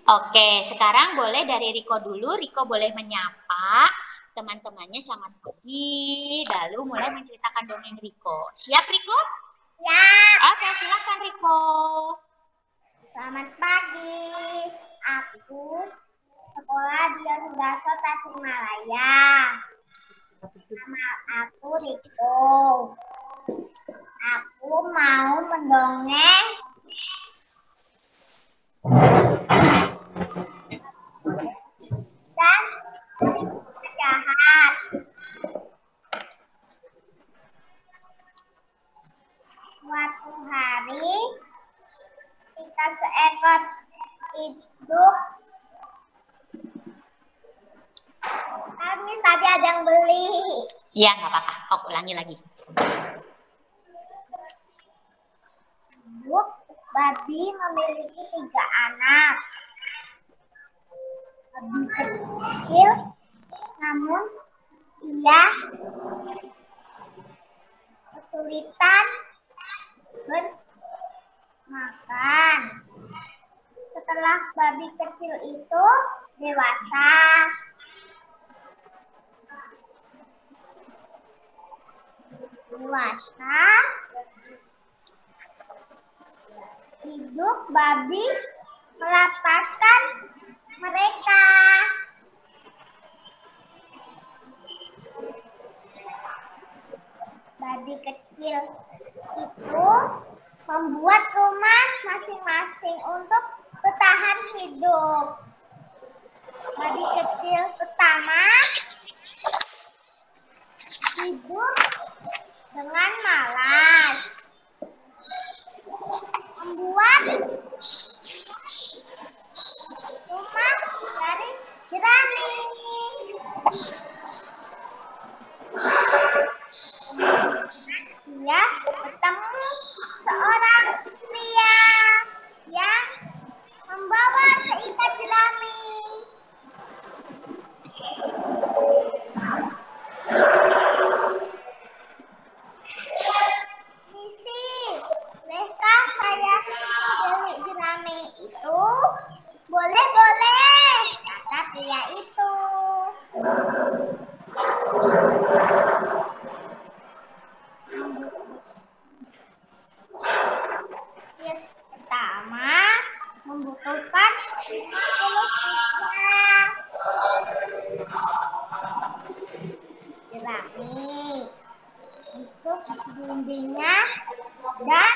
Oke, sekarang boleh dari Riko dulu. Riko boleh menyapa teman-temannya selamat pagi, lalu mulai menceritakan dongeng Riko. Siap Riko? Ya. Oke, silakan Riko. Selamat pagi. Aku sekolah di Yosudarso Tasikmalaya. Nama aku Riko. Aku mau mendongeng dan jahat. Suatu hari ketika seekor hidup, tadi ada yang beli. Iya, nggak apa-apa. Oh, ulangi lagi. Babi memiliki 3 anak. Babi kecil, namun ia kesulitan bermakan. Setelah babi kecil itu dewasa, hidup babi melepaskan mereka. Babi kecil itu membuat rumah masing-masing untuk bertahan hidup. Babi kecil pertama hidup dengan malas, membuat rumah dari jerami. Dia bertemu seorang pria yang membawa seikat jerami. Misi, bolehkah saya beli jerami itu? Boleh, kata pria itu. Pertama membutuhkan 50 jerami untuk dindingnya dan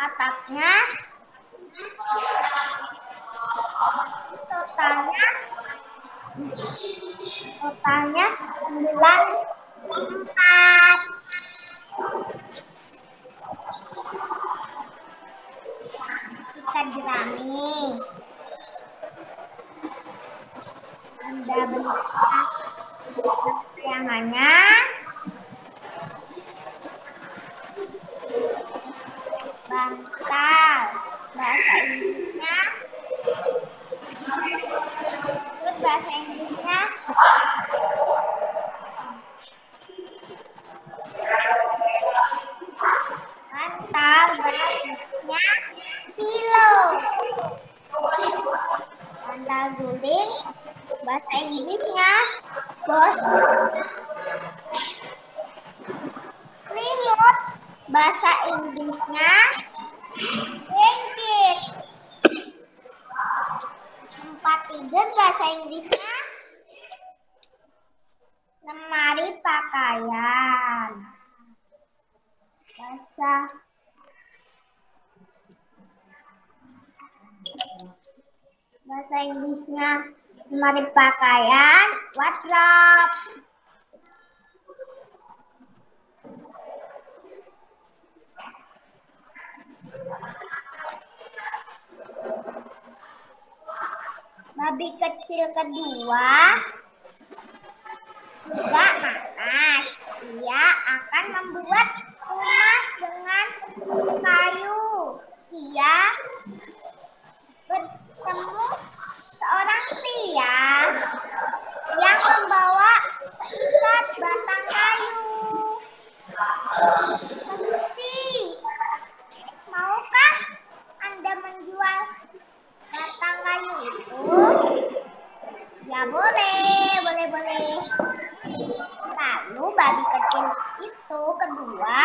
atapnya. Totalnya 94. Ikan jerami. Benda-benda kesayangannya bantal, bahasa Inggrisnya bantal, bahasa pillow. Bantal guling, bahasa Inggrisnya bos. Selimut, bahasa Inggrisnya blanket. Tempat tidur, bahasa Inggrisnya lemari pakaian. Bahasa Inggrisnya lemari pakaian, wardrobe. Babi kecil kedua juga malas. Dia akan membuat rumah dengan kayu. Dia bertemu seorang pria yang membawa seikat batang kayu. Permisi, maukah Anda menjual batang kayu itu? Ya boleh. Lalu babi kecil itu kedua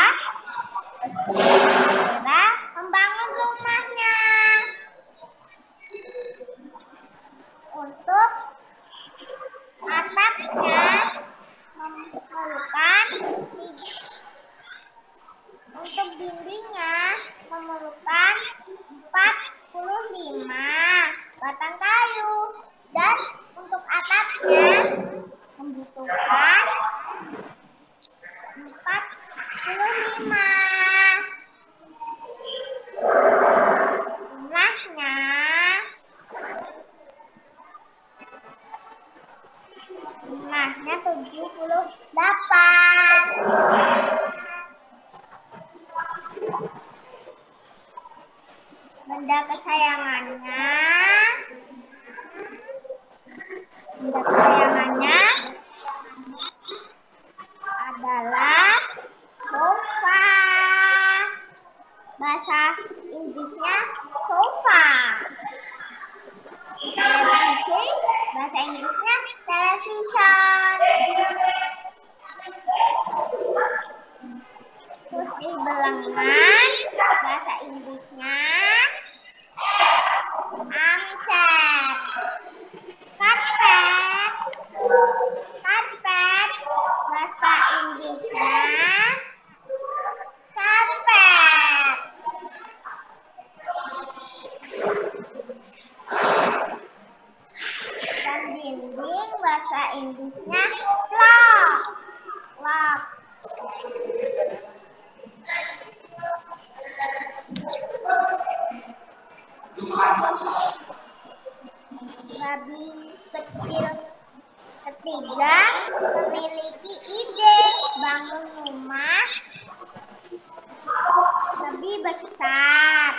segera membangun rumahnya. Untuk atapnya memerlukan untuk dindingnya memerlukan 45 batang kayu dan untuk atapnya membutuhkan 45. Jumlahnya 78. Benda kesayangannya adalah sofa. Bahasa Inggrisnya sofa. Televisi, bahasa Inggrisnya television. Kursi belengan, bahasa Inggrisnya armchair. Karpet, bahasa Inggrisnya karpet. Dan dinding, bahasa Inggrisnya floor. Babi kecil ketiga memiliki ide bangun rumah lebih besar,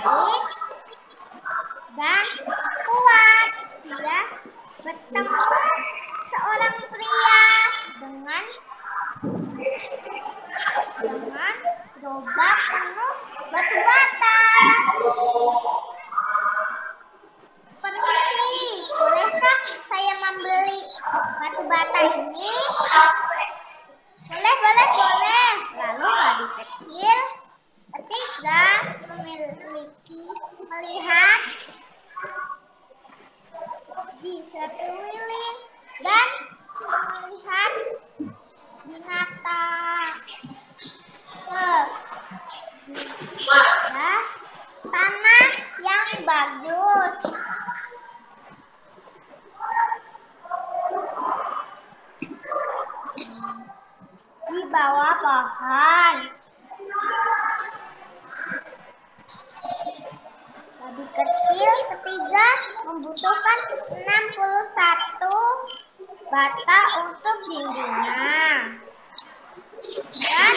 baik dan kuat. Dia bertemu seorang pria dengan gerobak penuh batu bata. Permisi, bolehkah saya membeli batu bata ini? Boleh. Lalu babi kecil ketiga melihat di sekeliling dan melihat binatang. Tanah yang bagus. Di bawah pohon. Babi kecil ketiga membutuhkan 61 bata untuk dindingnya. Dan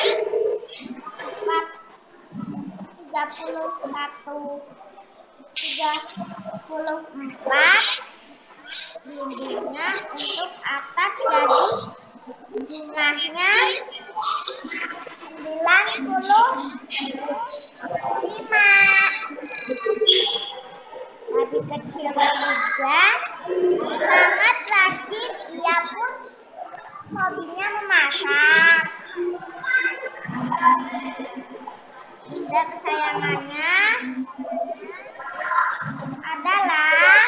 34 dindingnya untuk atap, jadi jumlahnya 95. Babi kecil ketiga sangat rajin, ia pun hobinya memasak. Benda kesayangannya adalah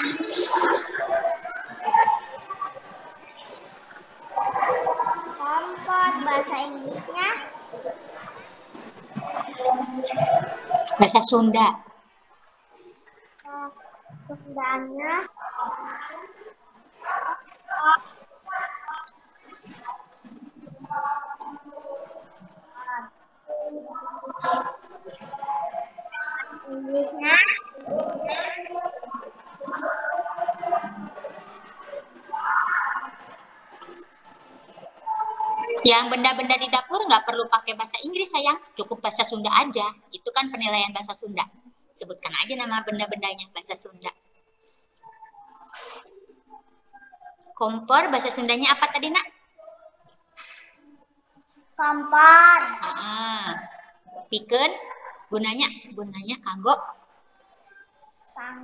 kompor, bahasa Inggrisnya bahasa Sunda. Sundanya Inggrisnya Yang benda-benda di dapur nggak perlu pakai bahasa Inggris sayang, cukup bahasa Sunda aja. Itu kan penilaian bahasa Sunda. Sebutkan aja nama benda-bendanya bahasa Sunda. Kompor bahasa Sundanya apa tadi, Nak? Kompor. Pikeun gunanya kanggo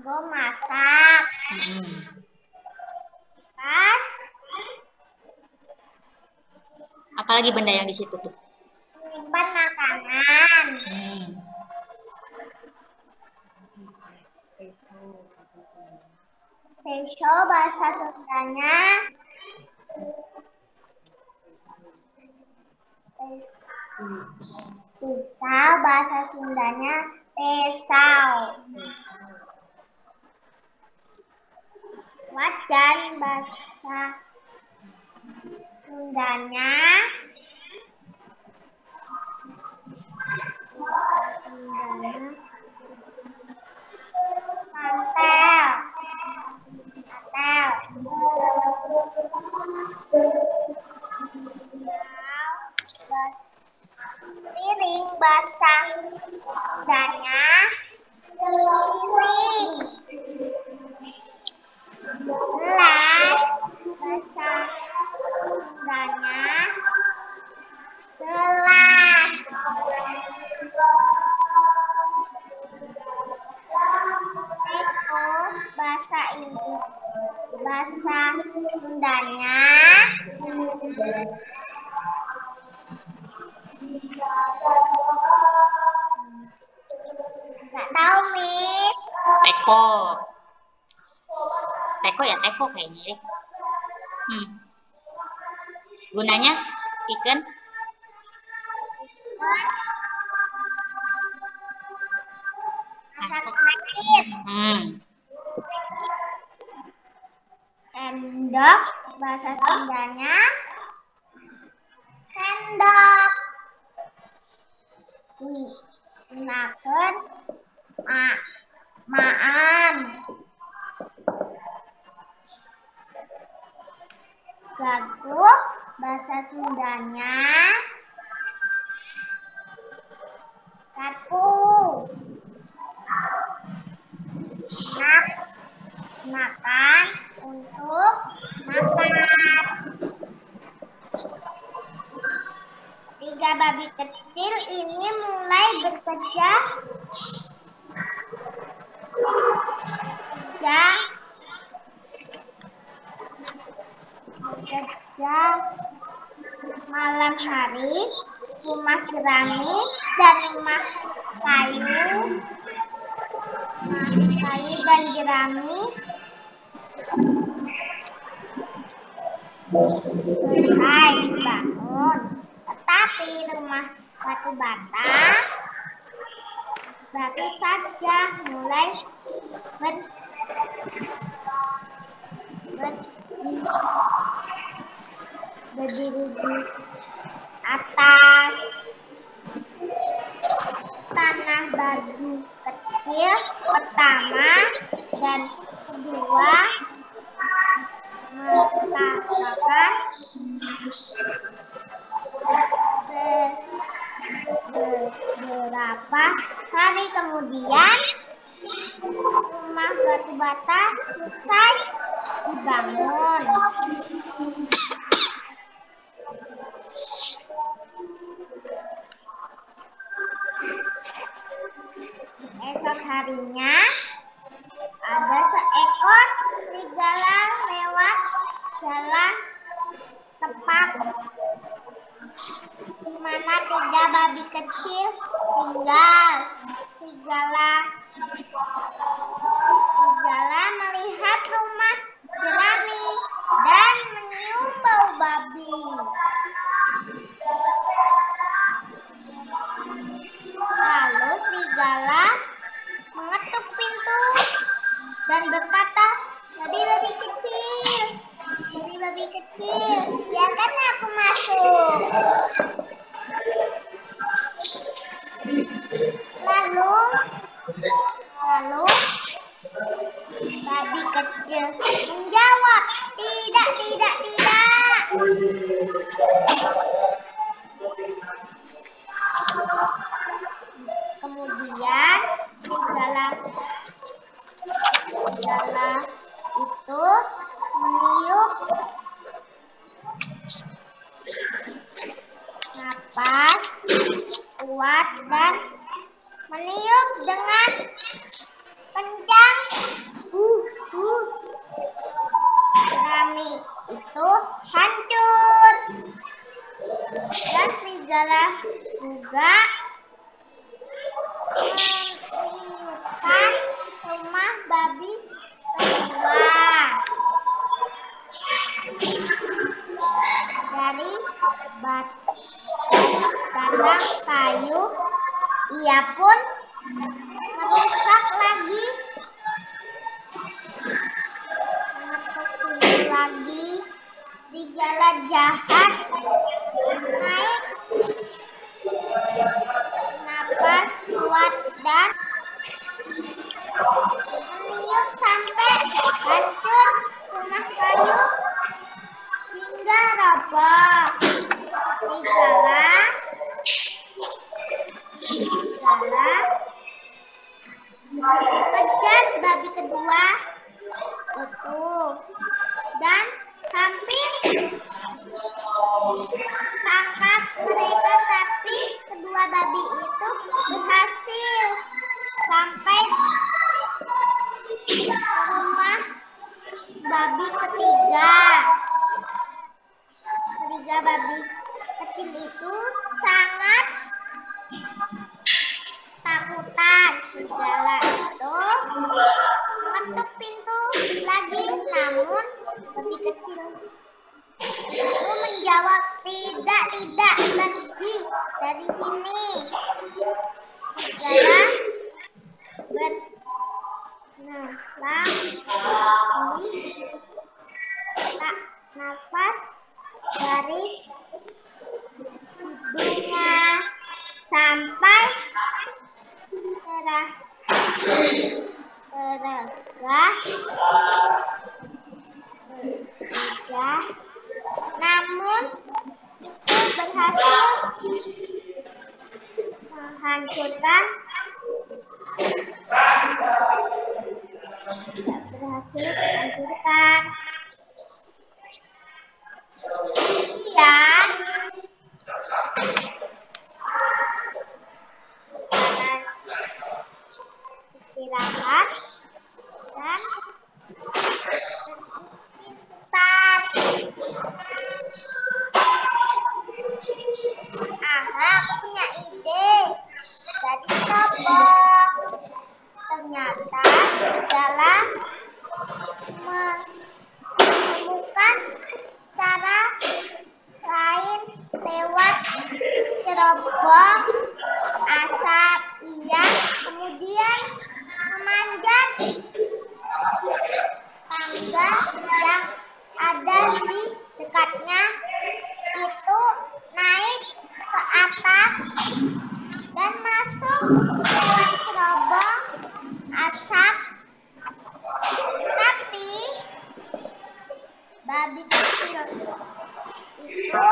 Masak. Pas. Apalagi benda yang di situ tuh? Menyimpan makanan. Peso bahasa Sundanya pisau bahasa Sundanya pesau. Wajan bahasa Sundanya mantel. Piring bahasa Sundanya piring. Gelas bahasa Sundanya gelas. Teko bahasa Inggris bahasa Sundanya nggak tahu, Miss. Teko. Teko ya teko kayaknya. Gunanya pikeun masak air. Sendok bahasa Sundanya sendok. Gunakeun maan. Gaguk bahasa Sundanya garpu. Makan untuk makan. 3 babi kecil ini mulai bekerja malam hari. Rumah jerami dan rumah kayu dan jerami selesai dibangun, tetapi rumah batu bata baru saja mulai berdiri di atas tanah. Babi kecil pertama dan kedua mengatakan beberapa hari kemudian rumah batu bata selesai dibangun. Esok harinya ada seekor serigala lewat jalan tepat di mana 3 babi kecil tinggal. Serigala melihat rumah jerami dan menyium bau babi. Lalu serigala mengetuk pintu dan berkata, babi kecil, biarkan aku masuk. Lalu babi kecil menjawab, tidak. Kemudian serigala itu meniup juga menemukan rumah babi kedua. Dari batang kayu, ia pun merusak lagi, mengetuk lagi. Serigala jahat naik napas kuat dan meniup sampai hancur rumah kayu hingga roboh. Serigala kejar babi kedua itu dan hampir tangkap mereka, tapi kedua babi itu berhasil sampai ke rumah babi ketiga. Ketiga babi kecil itu sangat takutan. Serigala itu mengetuk pintu lagi, namun babi kecil itu menjawab, tidak pergi dari sini. Serigala tak nafas dari hidungnya sampai namun itu berhasil menghancurkan kemudian istirahat dan aku punya ide. Jadi coba, ternyata serigala menemukan cara lain lewat cerobong asap. Ia kemudian memanjat tangga yang ada di dekatnya itu, naik ke atas dan masuk lewat cerobong asap. Tapi babi kecil itu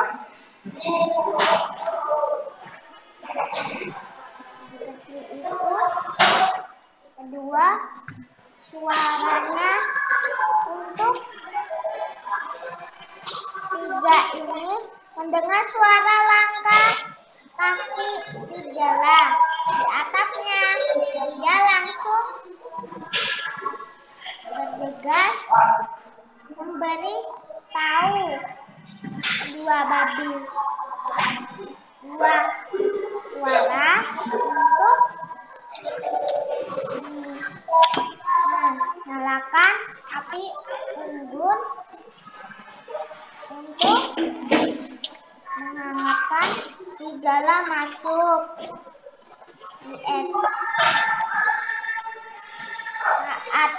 kedua suaranya untuk tiga ini mendengar suara langkah kaki serigala di atapnya. Dia langsung bergegas memberi tahu kedua babi dua suara untuk menyalakan api unggun untuk menghangatkan serigala masuk. Saat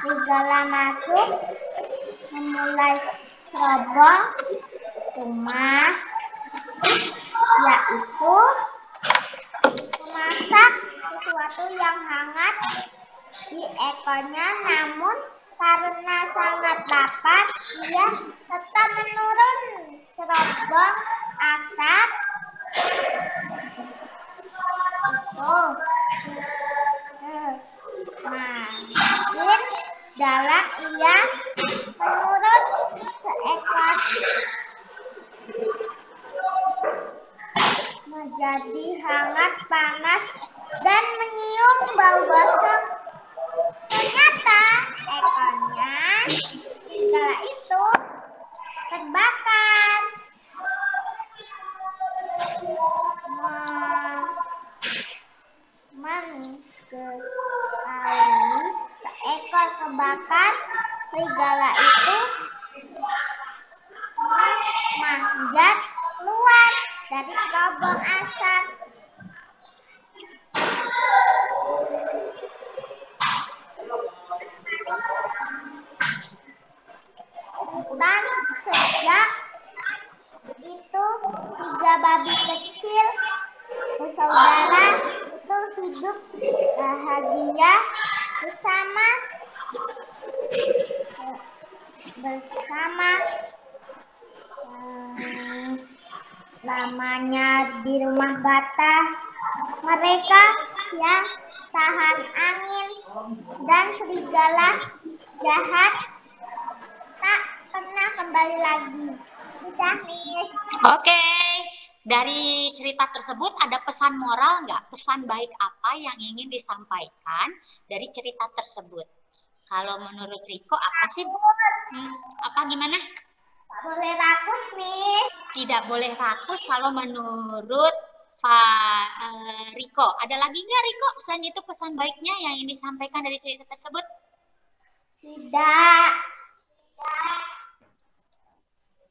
serigala masuk, memulai cerobong rumah, yaitu memasak sesuatu yang hangat di ekornya. Namun karena sangat lapar, ia tetap menurun cerobong asap semakin dalam. Ia menurun seekor menjadi hangat, panas, dan menyium bau gosong. Ternyata ekornya serigala itu terbakar. serigala itu manjat keluar dari lubang asap. Dan sejak itu 3 babi kecil bersaudara itu hidup bahagia bersama lamanya di rumah bata. Mereka yang tahan angin dan serigala jahat tak pernah kembali lagi. Udah, Miss. Oke, dari cerita tersebut ada pesan moral nggak? Pesan baik apa yang ingin disampaikan dari cerita tersebut? Kalau menurut Riko apa sih? Apa gimana? Tak boleh rakus, Miss. Tidak boleh rakus kalau menurut Riko. Ada lagi nggak Riko? Selain itu pesan baiknya yang ingin disampaikan dari cerita tersebut? Tidak.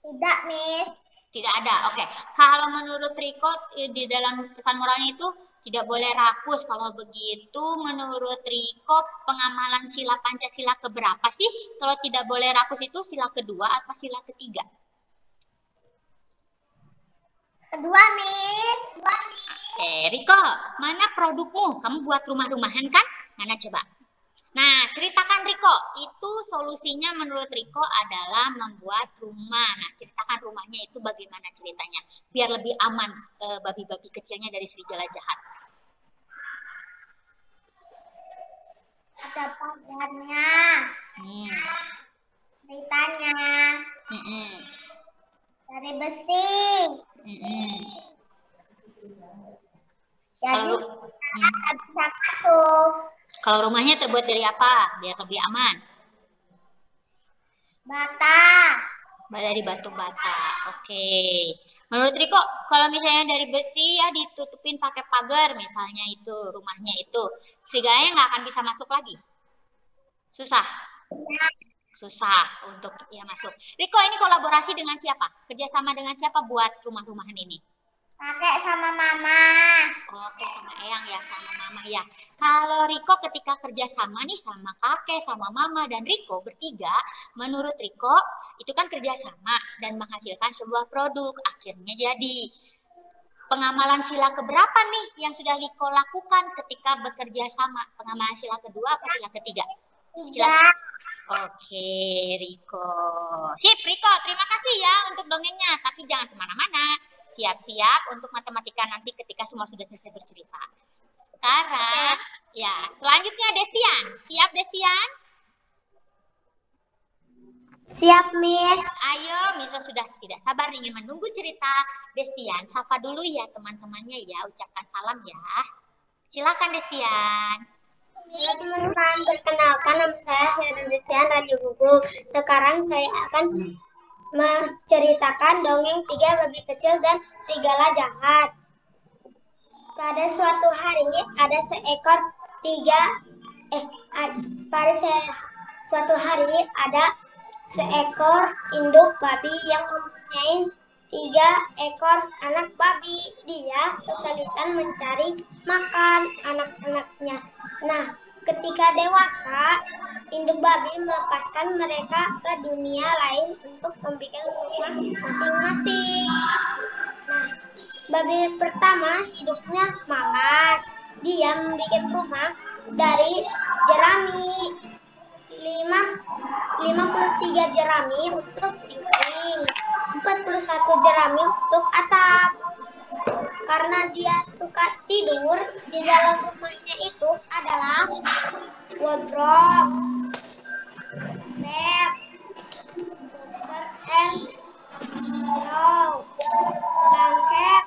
Tidak, Miss. Tidak ada. Oke. Kalau menurut Riko di dalam pesan moralnya itu tidak boleh rakus. Kalau begitu menurut Riko pengamalan sila Pancasila keberapa sih? Kalau tidak boleh rakus itu sila kedua atau sila ketiga? Kedua, Miss. Oke, Riko, mana produkmu? Kamu buat rumah-rumahan kan? Mana coba? Nah, ceritakan Riko, itu solusinya menurut Riko adalah membuat rumah. Nah, ceritakan rumahnya itu bagaimana ceritanya, biar lebih aman babi-babi kecilnya dari serigala jahat. Ada pagarnya. Ceritanya. Dari besi. Jadi kita bisa masuk. Kalau rumahnya terbuat dari apa? Biar lebih aman. Bata. Dari batu bata. Oke. Menurut Riko, kalau misalnya dari besi ya ditutupin pakai pagar, misalnya itu rumahnya itu, serigalanya nggak akan bisa masuk lagi. Susah. Susah untuk ya masuk. Riko ini kolaborasi dengan siapa? Kerjasama dengan siapa buat rumah-rumahan ini? Kakek sama mama. Oke, sama Eyang ya, sama mama ya. Kalau Riko ketika kerjasama nih sama kakek, sama mama, dan Riko bertiga, menurut Riko itu kan kerjasama dan menghasilkan sebuah produk. Akhirnya jadi. Pengamalan sila keberapa nih yang sudah Riko lakukan ketika bekerja sama? Pengamalan sila kedua atau sila ketiga? Tiga. Oke, Riko. Sip, Riko. Terima kasih ya untuk dongengnya. Tapi jangan kemana-mana. Siap-siap untuk matematika nanti ketika semua sudah selesai bercerita. Sekarang, ya, selanjutnya Destian. Siap, Destian? Siap, Miss. Ayo, Misa sudah tidak sabar ingin menunggu cerita Destian. Sapa dulu ya teman-temannya ya. Ucapkan salam ya. Silakan, Destian. Teman-teman, perkenalkan nama saya Destian Radio Google. Sekarang saya akan menceritakan dongeng 3 babi kecil dan serigala jahat. Pada suatu hari ada seekor induk babi yang mempunyai 3 ekor anak babi. Dia kesulitan mencari makan anak-anaknya. Nah, ketika dewasa, induk babi melepaskan mereka ke dunia lain untuk membuat rumah masing-masing. Nah, babi pertama hidupnya malas. Dia membuat rumah dari jerami. 53 jerami untuk dinding, 41 jerami untuk atap. Karena dia suka tidur, di dalam rumahnya itu adalah wardrobe, bed, suster and pillow, blanket.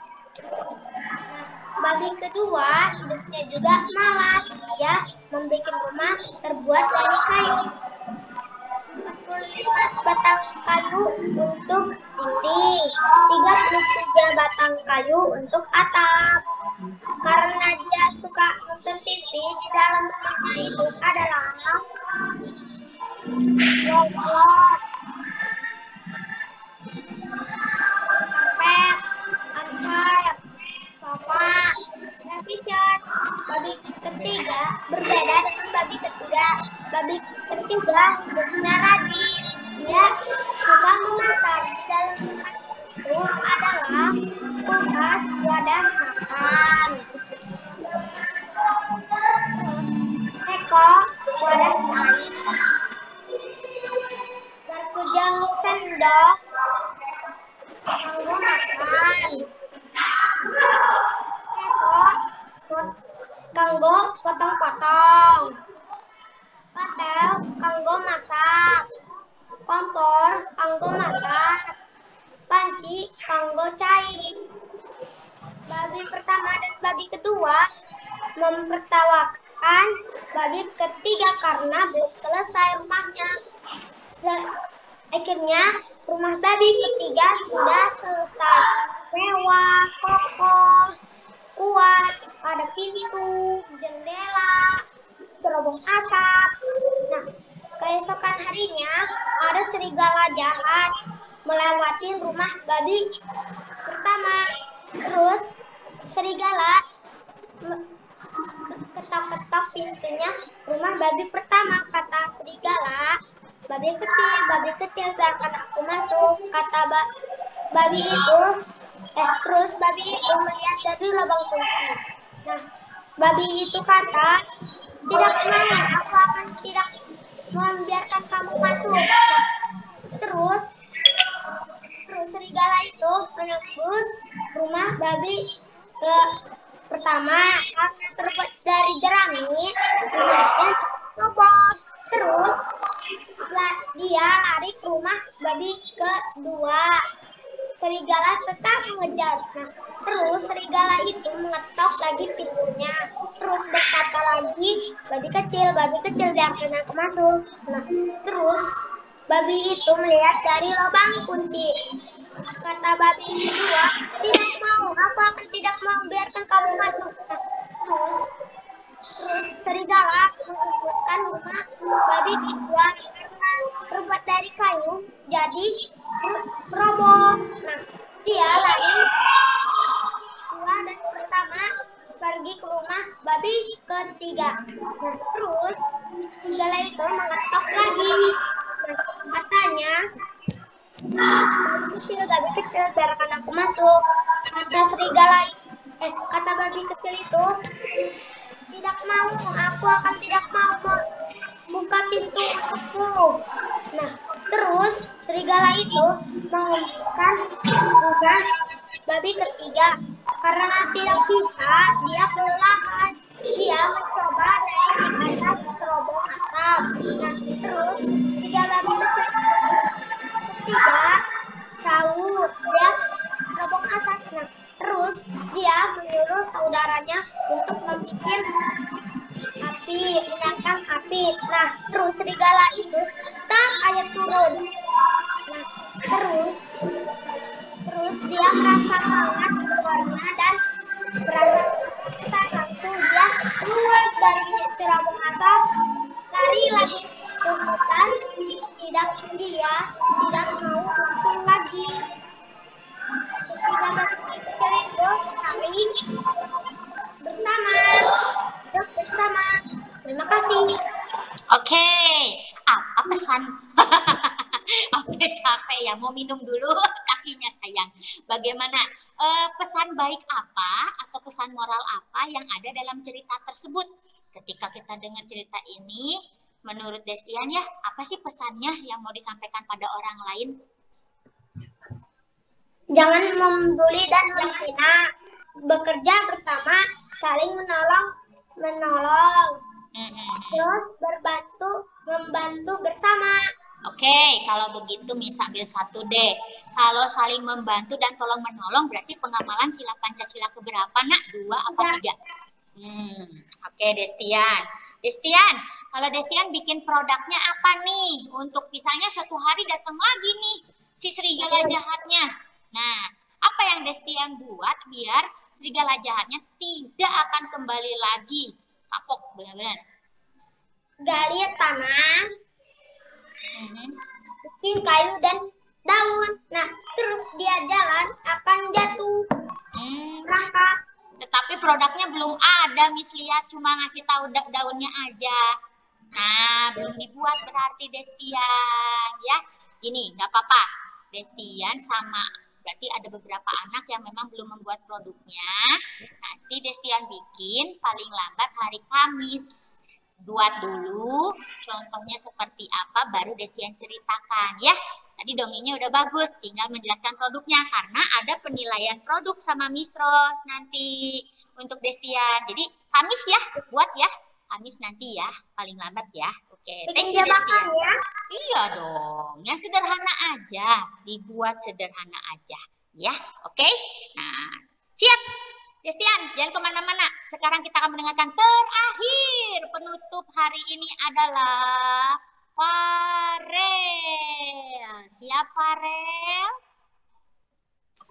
Babi kedua hidupnya juga malas. Dia membuat rumah terbuat dari kayu. 45 batang kayu untuk dinding, 33 batang kayu untuk atap. Karena dia suka nonton TV, di dalam rumahnya itu adalah bolot, karpet, armchair, sofa, babi cat. Babi ketiga berbeda dengan babi ketiga. Babi ketiga hidupnya rajin. Dia suka memasak. Di dalam rumah itu adalah kulkas, wadah makan, teko, wadah cair, garpu jamu sendok, kanggo makan, esok, kanggo potong-potong, patel, kanggo masak, kompor, kanggo masak, panci, kanggo cair. Babi pertama dan babi kedua mempertawakan babi ketiga karena belum selesai rumahnya. Akhirnya rumah babi ketiga sudah selesai. Mewah, kokoh, kuat, ada pintu, jendela, cerobong asap. Nah, keesokan harinya ada serigala jahat melewati rumah babi pertama. Terus serigala ketok-ketok pintunya rumah babi pertama. Kata serigala, babi kecil, biarkan aku masuk. Kata babi itu, terus babi itu melihat dari lubang kunci. Nah, babi itu kata, tidak mau, aku akan tidak membiarkan kamu masuk. Nah, terus serigala itu menembus rumah babi ke pertama karena terbuat dari jerami, kemudian robot. Terus dia lari ke rumah babi kedua. Serigala tetap mengejar. Nah, terus serigala itu mengetok lagi pintunya. Terus berkata lagi, babi kecil, biarkan aku masuk. Nah, terus babi itu melihat dari lubang kunci. Kata babi kedua, tidak mau, aku akan tidak mau, biarkan kamu masuk. Nah, terus serigala menghembuskan rumah babi kedua karena terbuat dari kayu, jadi roboh. Nah, dia lari kedua dan pertama pergi ke rumah babi ketiga. Nah, terus serigala itu mengetok lagi. Nah, katanya, babi kecil, biarkan aku masuk. Kata serigala, kata babi kecil itu, tidak mau, aku akan tidak mau buka pintu untukmu. Nah, terus serigala itu menghembuskan rumah babi ketiga. Karena tidak bisa, dia perlahan. Dia mencoba naik di atas terobong atap. Nah, terus serigala babi kecil ketiga tahu dia terobong atap. Nah, terus dia menyuruh saudaranya untuk membuat api, menyalakan api. Nah, terus serigala itu tak ayat turun. Nah, terus dia merasa hangat keluarnya dan berasa tak langsung dia keluar dari cerobong asap, lari lagi ke hutan. Dia tidak mau muncul lagi. Ketiga babi kecil itu saling bersama. Terima kasih. Oke, apa pesan? Oke, capek ya, mau minum dulu kakinya sayang. Bagaimana pesan baik apa atau pesan moral apa yang ada dalam cerita tersebut? Ketika kita dengar cerita ini, menurut Destian ya, apa sih pesannya yang mau disampaikan pada orang lain? Jangan membuli dan menghina, bekerja bersama, saling menolong. Terus membantu bersama. Oke, kalau begitu ambil satu deh. Kalau saling membantu dan tolong menolong berarti pengamalan sila Pancasila keberapa, Nak? 2 atau 3? Oke, Destian, kalau Destian bikin produknya apa nih? Untuk misalnya suatu hari datang lagi nih si serigala jahatnya. Nah, apa yang Destian buat biar serigala jahatnya tidak akan kembali lagi? Kapok, benar-benar. Gali tanah, bikin kayu dan daun. Nah, terus dia jalan akan jatuh. Rangka. Tetapi produknya belum ada, Miss lihat cuma ngasih tahu daunnya aja. Nah, belum dibuat berarti Destian ya. Gini, nggak apa-apa. Destian sama berarti ada beberapa anak yang memang belum membuat produknya. Nanti Destian bikin paling lambat hari Kamis. Buat dulu contohnya seperti apa baru Destian ceritakan ya. Tadi dongengnya udah bagus, tinggal menjelaskan produknya karena ada penilaian produk sama Miss Rose nanti untuk Destian. Jadi Kamis ya, buat ya. Kamis nanti ya, paling lambat ya. Oke, thank you Destian. Ya? Iya dong, yang sederhana aja, dibuat sederhana aja ya. Oke, nah siap. Destian, jangan kemana-mana. Sekarang kita akan mendengarkan terakhir penutup hari ini adalah Farel. Siap Farel?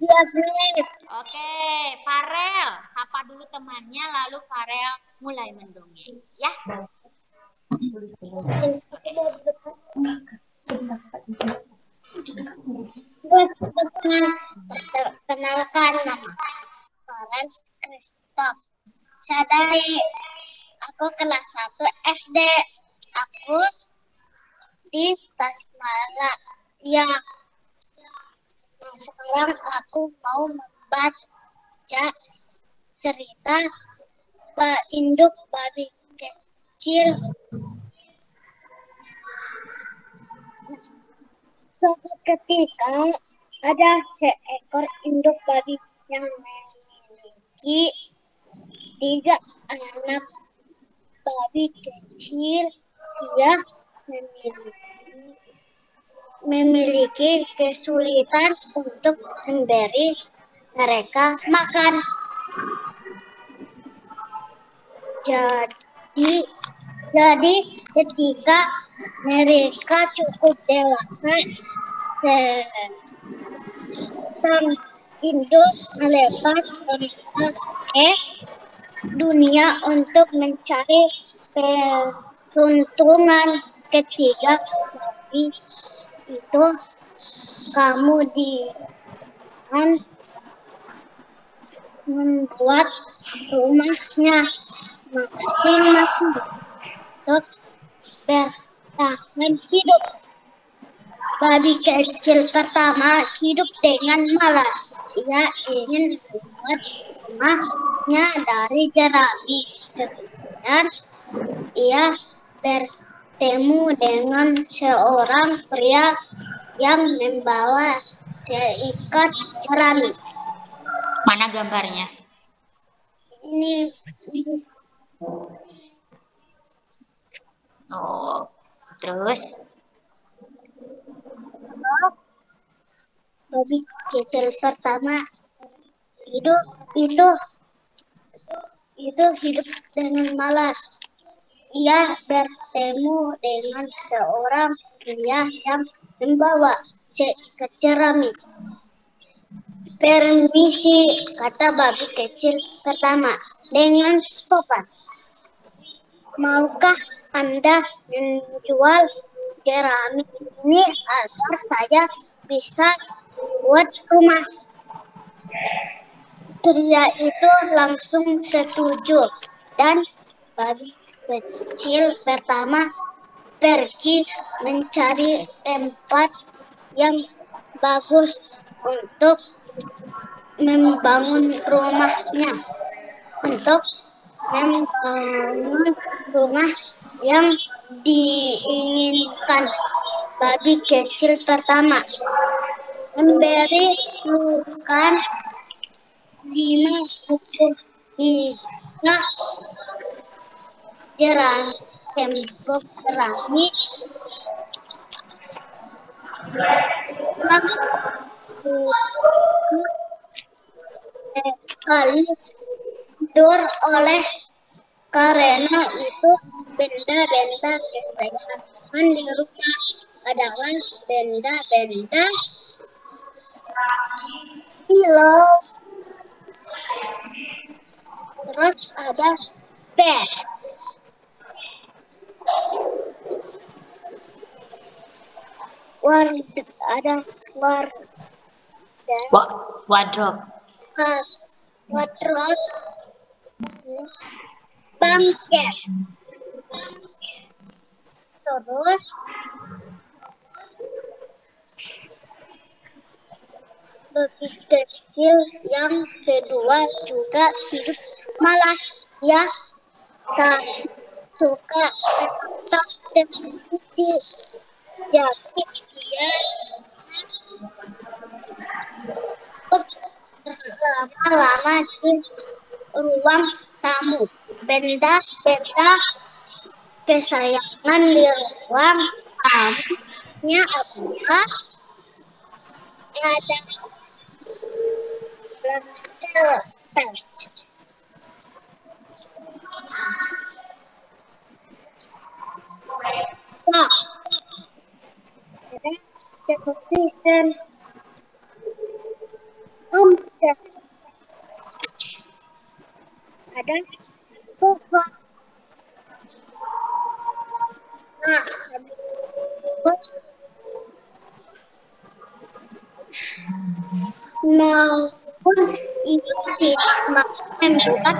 Siap, Miss. Oke, Farel. Sapa dulu temannya, lalu Farel mulai mendongeng. Ya. Perkenalkan nama Farel Kristof. Saya dari aku kelas 1 SD. Aku di Tasmala. Ya. Nah, sekarang aku mau membaca cerita induk babi kecil. Suatu ketika ada seekor induk babi yang memiliki 3 anak babi kecil. Ia memiliki kesulitan untuk memberi mereka makan. Jadi ketika mereka cukup dewasa, sang induk melepas mereka ke dunia untuk mencari peruntungan. Ketiga babi itu kemudian membuat rumahnya masing-masing untuk bertahan hidup. Babi kecil pertama hidup dengan malas. Ia ingin membuat rumahnya dari jerami. Kemudian ia bertemu dengan seorang pria yang membawa seikat jerami. Mana gambarnya? Ini. Oh, terus? Babi kecil pertama hidup dengan malas. Ia bertemu dengan seorang pria yang membawa seikat jerami. Permisi, kata babi kecil pertama dengan sopan. Maukah Anda menjual jerami ini agar saya bisa buat rumah? Pria itu langsung setuju dan babi kecil pertama pergi mencari tempat yang bagus untuk membangun rumahnya. Untuk membangun rumah yang diinginkan, babi kecil pertama memberi makan 5 ekor ikan tembok jerami sekali tidur oleh karena itu benda-benda kesayangan di rumah adalah benda-benda hilau. Terus ada bed. ada Wardrobe. wardrobe, bangket, terus babi kecil yang kedua juga hidup malas, ya, tak suka menonton televisi, jadi dia lama-lama di ruang tamu. Benda-benda kesayangan di ruang tamunya adalah ada television, ada sofa. Maupun itu tidak membuat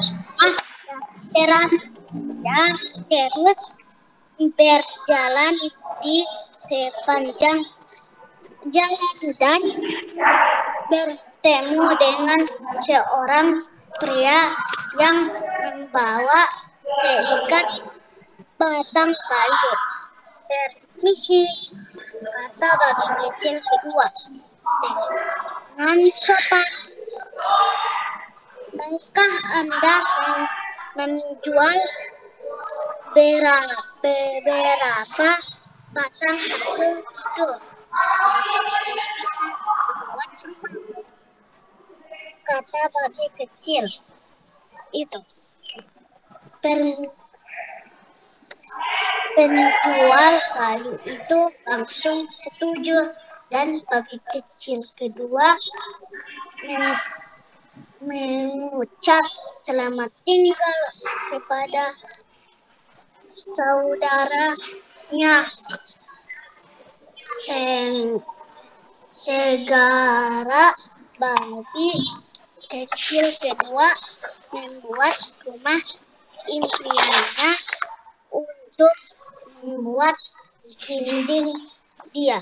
heran, ya, terus berjalan di sepanjang jalan dan bertemu dengan seorang pria yang membawa seikat batang kayu. Permisi, kata babi kecil kedua dengan sopan. Maukah Anda menjual beberapa batang kayu itu? Kata babi kecil itu. Penjual kayu itu langsung setuju dan babi kecil kedua mengucap selamat tinggal kepada saudaranya. Segera babi kecil kedua membuat rumah impiannya untuk membuat dinding dia.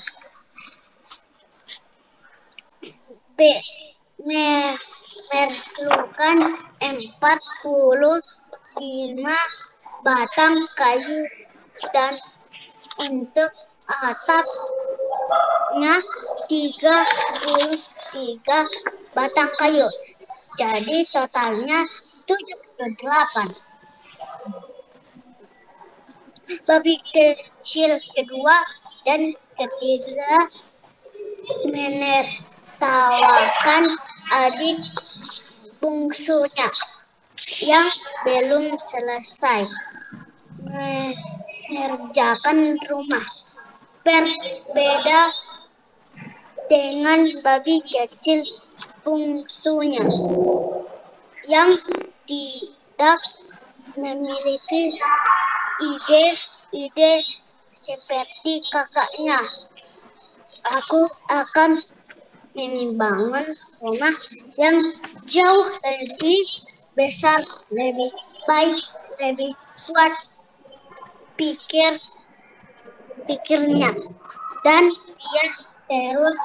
Memerlukan 45 batang kayu dan untuk atapnya 33 batang kayu. Jadi totalnya 78. Babi kecil kedua dan ketiga menertawakan adik bungsunya yang belum selesai mengerjakan rumah. Berbeda dengan babi kecil bungsunya yang tidak memiliki ide-ide seperti kakaknya. Aku akan membangun rumah yang jauh lebih besar, lebih baik, lebih kuat, pikirnya. Dan dia terus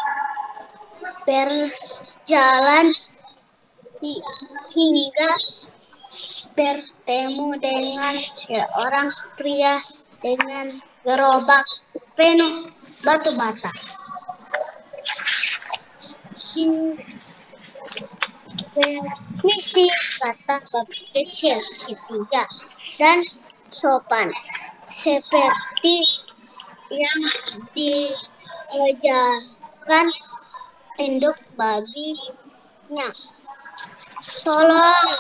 berjalan hingga bertemu dengan seorang pria dengan gerobak penuh batu bata. Permisi, kata babi kecil ketiga dan sopan seperti yang diajarkan induk babinya. Tolong,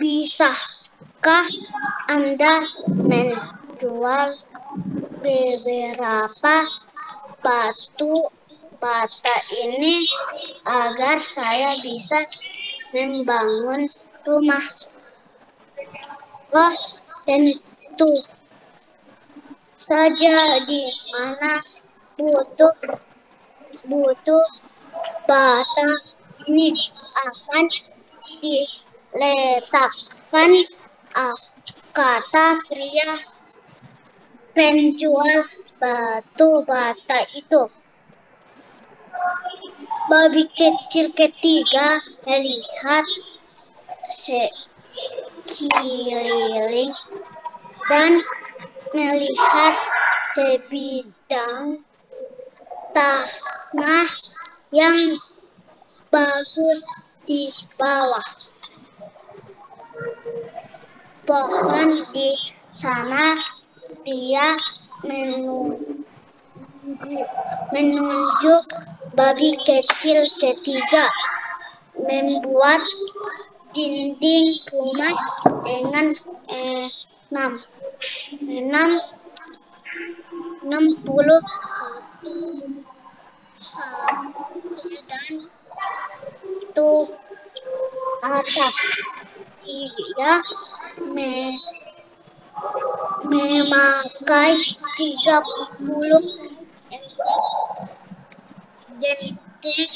bisakah Anda menjual beberapa batu bata ini agar saya bisa membangun rumah? Oh, tentu saja di mana butuh bata ini akan diletakkan kata pria penjual batu bata itu. Babi kecil ketiga melihat sekeliling dan melihat sebidang tanah yang bagus di bawah pohon di sana. Dia menunjuk babi kecil ketiga membuat dinding rumah dengan 61 dan atap. Dia memakai 34 jentik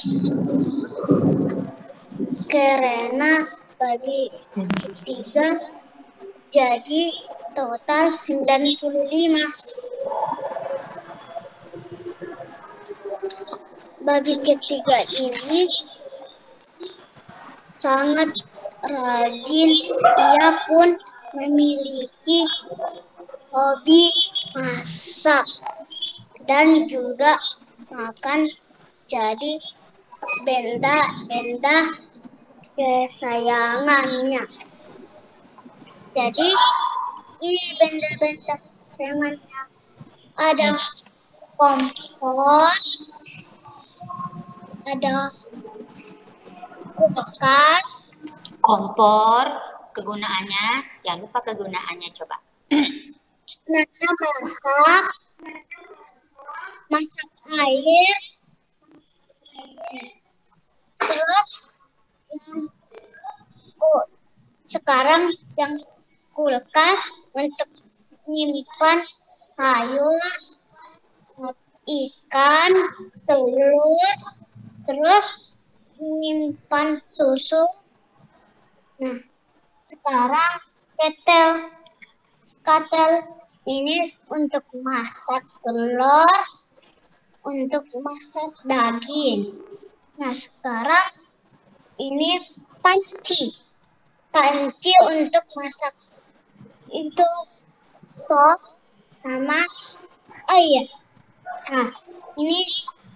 karena bagi ketiga jadi total 95. Babi ketiga ini sangat rajin. Ia pun memiliki hobi masak dan juga makan. Jadi benda-benda kesayangannya. Jadi ini benda-benda kesayangannya. Ada kompor, ada kulkas. Kompor, kegunaannya, jangan lupa kegunaannya coba. Masak air. Terus sekarang yang kulkas untuk menyimpan sayur, ikan, telur, terus menyimpan susu. Nah, sekarang ketel ini untuk masak telur, untuk masak daging. Nah, sekarang ini panci untuk masak itu sop sama ayam. Nah, ini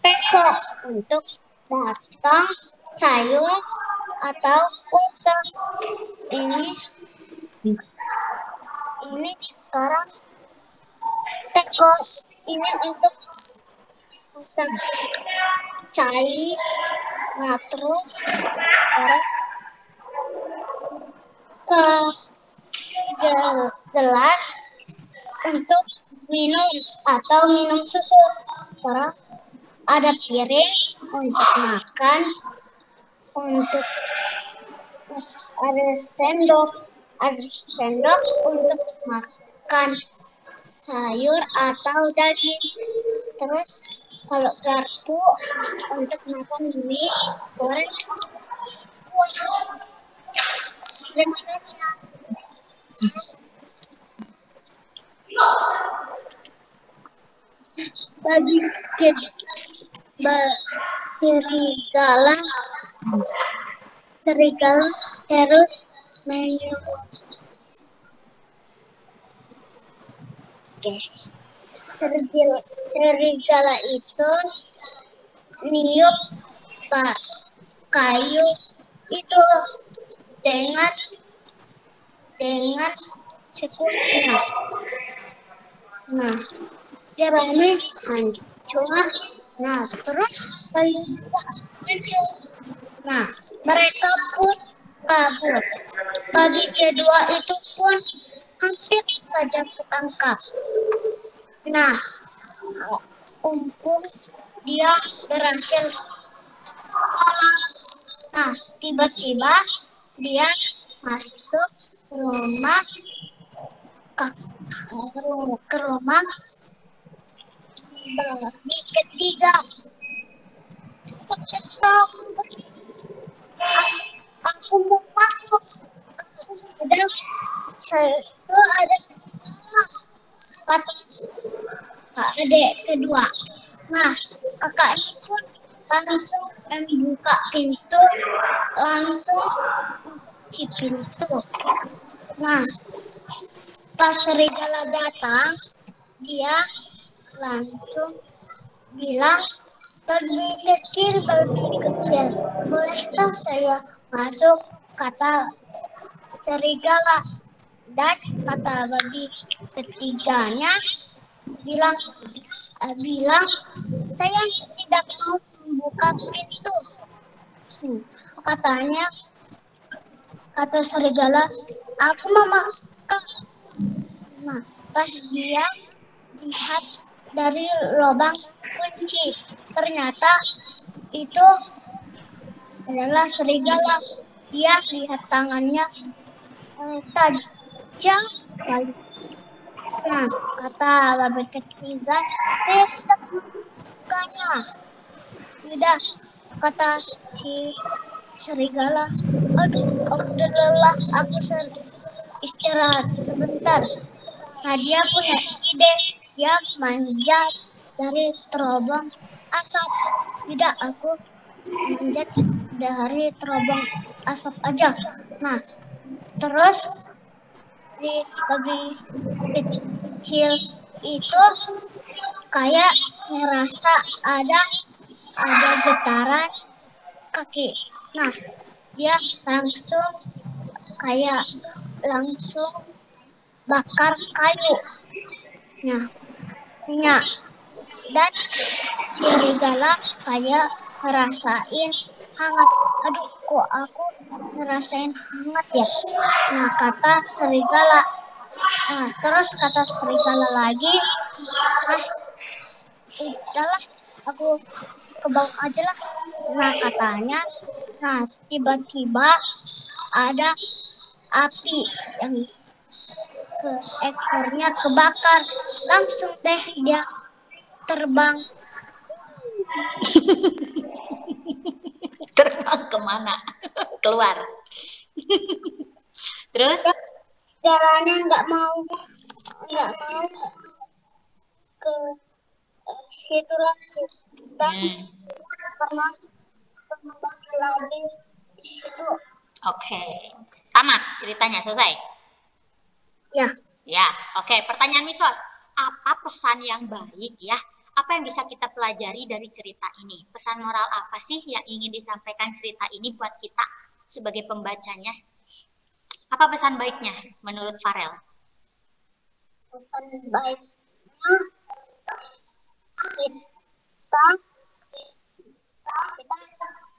peso untuk potong sayur atau potong. Ini sekarang teko ini untuk masak cair. Nah, terus ke gelas untuk minum atau minum susu. Sekarang ada piring untuk makan, untuk ada sendok untuk makan sayur atau daging. Terus kalau garpu untuk makan mie goreng dan sebagainya. Bagi serigala terus menyuruh. Serigala itu niup kayu itu dengan sekuatnya. Nah, jerami hancur. Nah, terus kayu hancur. Nah, mereka pun kabur. Babi kedua itu pun hampir saja ketangkap. Nah, untung dia berhasil lolos. Nah, tiba-tiba dia masuk ke rumah babi ketiga. Ketok. Aku mau masuk. Udah, saya ada kata kak adik kedua. Nah, kakak ini pun langsung membuka pintu, langsung kunci pintu. Nah, pas serigala datang, dia langsung bilang, babi kecil, bolehkah saya masuk? Kata serigala. Dan kata babi ketiganya bilang, saya tidak mau membuka pintu. Katanya, kata serigala, aku mau makan. Nah, pas dia lihat dari lubang kunci, ternyata itu adalah serigala. Dia lihat tangannya tajam sekali. Nah, kata babi ketiga, saya tidak membukanya. Tidak, kata si serigala. Aduh, udah lelah, aku istirahat sebentar. Nah, dia punya ide. Dia manjat dari terobong asap. Tidak, aku manjat dari terobong asap aja. Nah, terus si babi kecil itu kayak ngerasa ada getaran kaki. Nah, dia langsung bakar kayu. Nah, dan serigala kayak ngerasain hangat. Aduh, kok aku ngerasain hangat ya? Nah, kata serigala. Nah, terus kata serigala lagi, udahlah, aku ke bawah aja lah. Nah, katanya, nah tiba-tiba ada api yang ekornya kebakar. Langsung deh dia terbang. Terbang kemana? Keluar. Terus? Jalannya nggak mau ke situ lagi. Dan pernah lagi di situ. Oke. Tamat ceritanya, selesai? Ya. Ya, oke. Pertanyaan Misos. Apa pesan yang baik ya? Apa yang bisa kita pelajari dari cerita ini? Pesan moral apa sih yang ingin disampaikan cerita ini buat kita sebagai pembacanya? Apa pesan baiknya menurut Farel? Pesan baiknya kita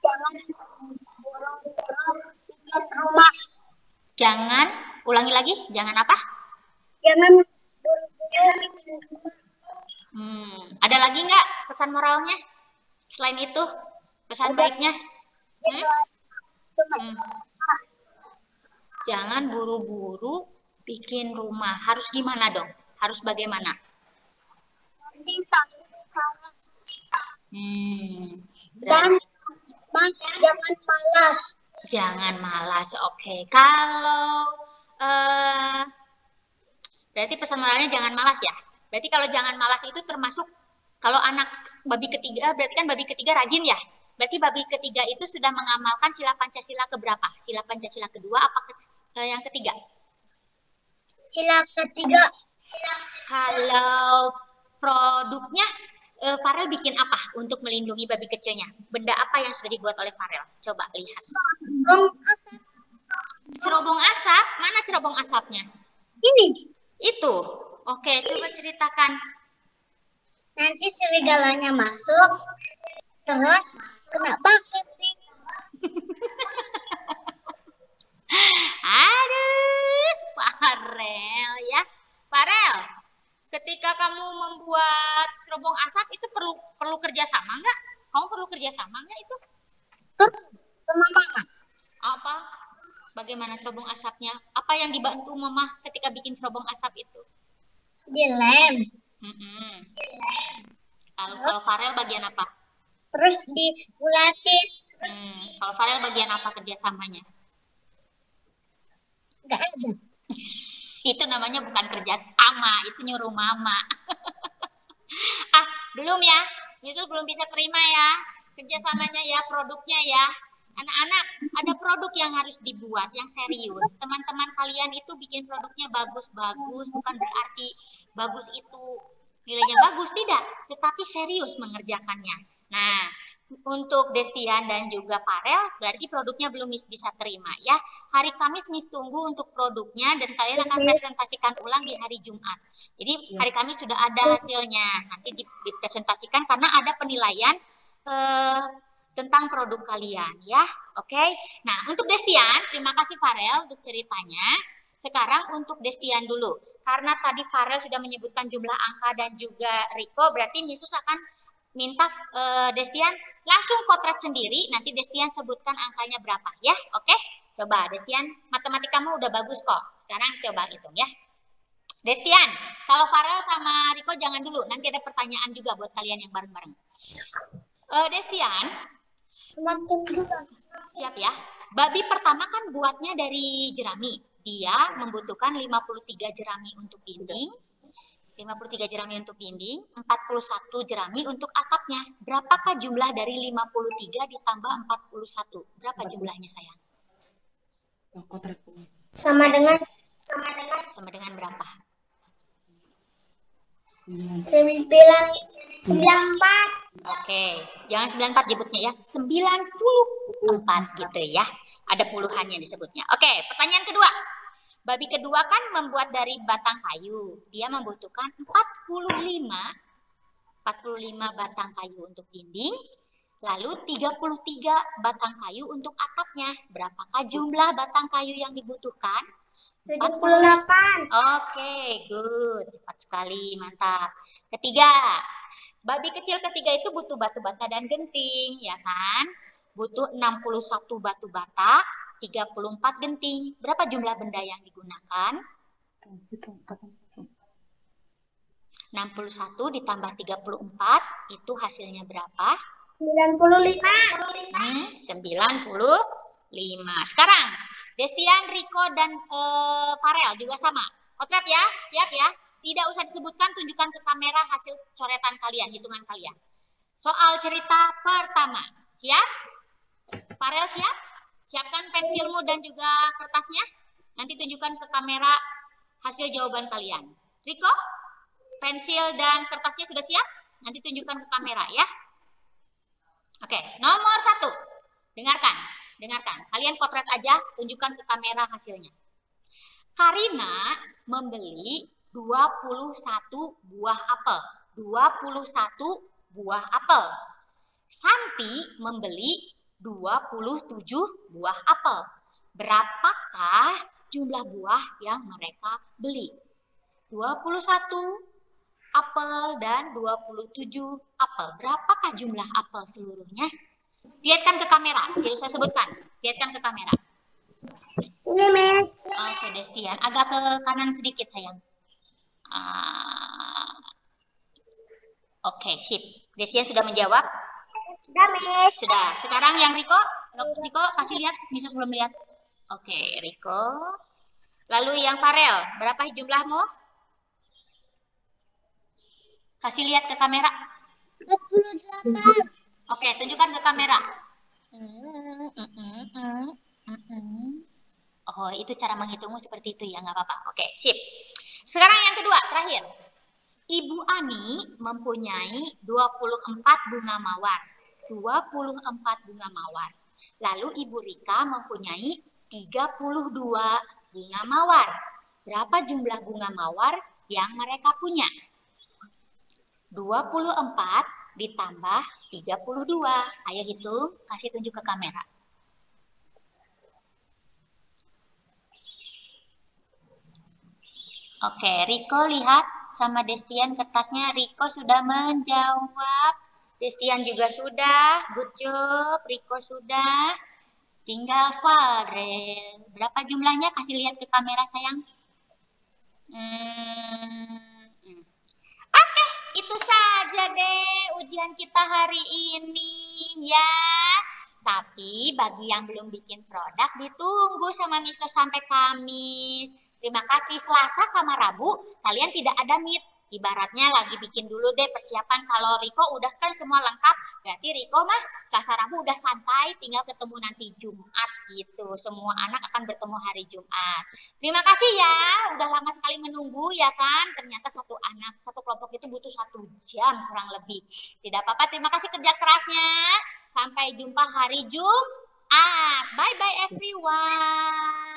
jangan buru-buru bikin rumah. Jangan, ulangi lagi, jangan apa? Jangan buru-buru bikin rumah. Ada lagi nggak pesan moralnya? Selain itu, pesan baiknya? Jangan buru-buru bikin rumah. Harus gimana dong? Harus bagaimana? Dan jangan malas. Jangan malas, oke. Kalau berarti pesan moralnya jangan malas ya. Berarti kalau jangan malas itu termasuk kalau anak babi ketiga, berarti kan babi ketiga rajin ya. Berarti babi ketiga itu sudah mengamalkan sila Pancasila keberapa? Sila Pancasila kedua apa yang ketiga? Sila ketiga. Kalau produknya Farel bikin apa untuk melindungi babi kecilnya? Benda apa yang sudah dibuat oleh Farel? Coba lihat. Cerobong asap. Mana cerobong asapnya? Ini. Itu. Oke, coba ceritakan. Nanti serigalanya masuk, terus kena bakar nih. Aduh, Farel ya. Farel, ketika kamu membuat cerobong asap itu perlu kerjasama nggak? Kamu perlu kerjasama nggak itu? Sama mama. Apa? Bagaimana cerobong asapnya? Apa yang dibantu mama ketika bikin cerobong asap itu? Dilem. Kalau Farel bagian apa? Terus dibulatin. Kalau Farel bagian apa kerjasamanya? Nggak ada. Itu namanya bukan kerjasama, itu nyuruh mama. Belum ya, Yusuf belum bisa terima ya kerjasamanya ya, produknya ya. Anak-anak, ada produk yang harus dibuat, yang serius. Teman-teman kalian itu bikin produknya bagus-bagus, bukan berarti bagus itu nilainya bagus, tidak. Tetapi serius mengerjakannya. Nah, untuk Destian dan juga Farel, berarti produknya belum Miss bisa terima ya. Hari Kamis Miss tunggu untuk produknya dan kalian akan presentasikan ulang di hari Jumat. Jadi hari Kamis sudah ada hasilnya, nanti dipresentasikan karena ada penilaian tentang produk kalian ya. Oke. Nah, untuk Destian, terima kasih Farel untuk ceritanya. Sekarang untuk Destian dulu. Karena tadi Farel sudah menyebutkan jumlah angka dan juga Riko, berarti Misus akan minta Destian langsung kotret sendiri, nanti Destian sebutkan angkanya berapa ya. Oke? Coba Destian, matematikamu udah bagus kok. Sekarang coba hitung ya. Destian, kalau Farel sama Riko jangan dulu, nanti ada pertanyaan juga buat kalian yang bareng-bareng. Destian, siap ya. Babi pertama kan buatnya dari jerami. Dia membutuhkan 53 jerami untuk dinding, 53 jerami untuk dinding, 41 jerami untuk atapnya. Berapakah jumlah dari 53 ditambah 41? Berapa jumlahnya sayang? Sama dengan berapa? 94. Oke, jangan 94 nyebutnya ya. 94 gitu ya. Ada puluhannya disebutnya. Oke, pertanyaan kedua. Babi kedua kan membuat dari batang kayu. Dia membutuhkan 45 batang kayu untuk dinding, lalu 33 batang kayu untuk atapnya. Berapakah jumlah batang kayu yang dibutuhkan? 78. Oke, good. Cepat sekali, mantap. Ketiga, babi kecil ketiga itu butuh batu bata dan genting, ya kan? Butuh 61 batu bata, 34 genting. Berapa jumlah benda yang digunakan? 61 ditambah 34, itu hasilnya berapa? 95. 95. Sekarang, Destian, Riko, dan Farel juga sama. Potret ya, siap ya. Tidak usah disebutkan, tunjukkan ke kamera hasil coretan kalian, hitungan kalian. Soal cerita pertama. Siap? Farel siap? Siapkan pensilmu dan juga kertasnya. Nanti tunjukkan ke kamera hasil jawaban kalian. Riko, pensil dan kertasnya sudah siap? Nanti tunjukkan ke kamera ya. Oke, nomor 1. Dengarkan. Kalian potret aja, tunjukkan ke kamera hasilnya. Karina membeli 21 buah apel. 21 buah apel. Santi membeli 27 buah apel. Berapakah jumlah buah yang mereka beli? 21 apel dan 27 apel. Berapakah jumlah apel seluruhnya? Lihatkan ke kamera, tidak usah sebutkan. Lihatkan ke kamera. Ini, Miss. Oke, Destian. Agak ke kanan sedikit, sayang. Oke, sip. Destian sudah menjawab? Sudah, Miss. Sudah. Sekarang yang Riko kasih lihat. Misus belum lihat. Oke, Riko. Lalu yang Farel, berapa jumlahmu? Kasih lihat ke kamera. 48. Oke, tunjukkan ke kamera. Oh, itu cara menghitungmu seperti itu ya, nggak apa-apa. Oke, sip. Sekarang yang kedua, terakhir. Ibu Ani mempunyai 24 bunga mawar. 24 bunga mawar. Lalu Ibu Rika mempunyai 32 bunga mawar. Berapa jumlah bunga mawar yang mereka punya? 24 ditambah 32. Ayo hitung, kasih tunjuk ke kamera. Oke, Riko lihat sama Destian kertasnya. Riko sudah menjawab. Destian juga sudah. Good job. Riko sudah. Tinggal Farel. Berapa jumlahnya? Kasih lihat ke kamera, sayang. Oke, itu saja deh ujian kita hari ini ya. Tapi bagi yang belum bikin produk ditunggu sama Mister sampai Kamis. Terima kasih. Selasa sama Rabu kalian tidak ada meet. Ibaratnya lagi bikin dulu deh persiapan. Kalau Riko udah kan semua lengkap, berarti Riko mah Selasa Rabu udah santai, tinggal ketemu nanti Jumat gitu. Semua anak akan bertemu hari Jumat. Terima kasih ya, udah lama sekali menunggu ya kan. Ternyata satu anak, satu kelompok itu butuh 1 jam kurang lebih. Tidak apa-apa, terima kasih kerja kerasnya. Sampai jumpa hari Jumat. Bye-bye everyone.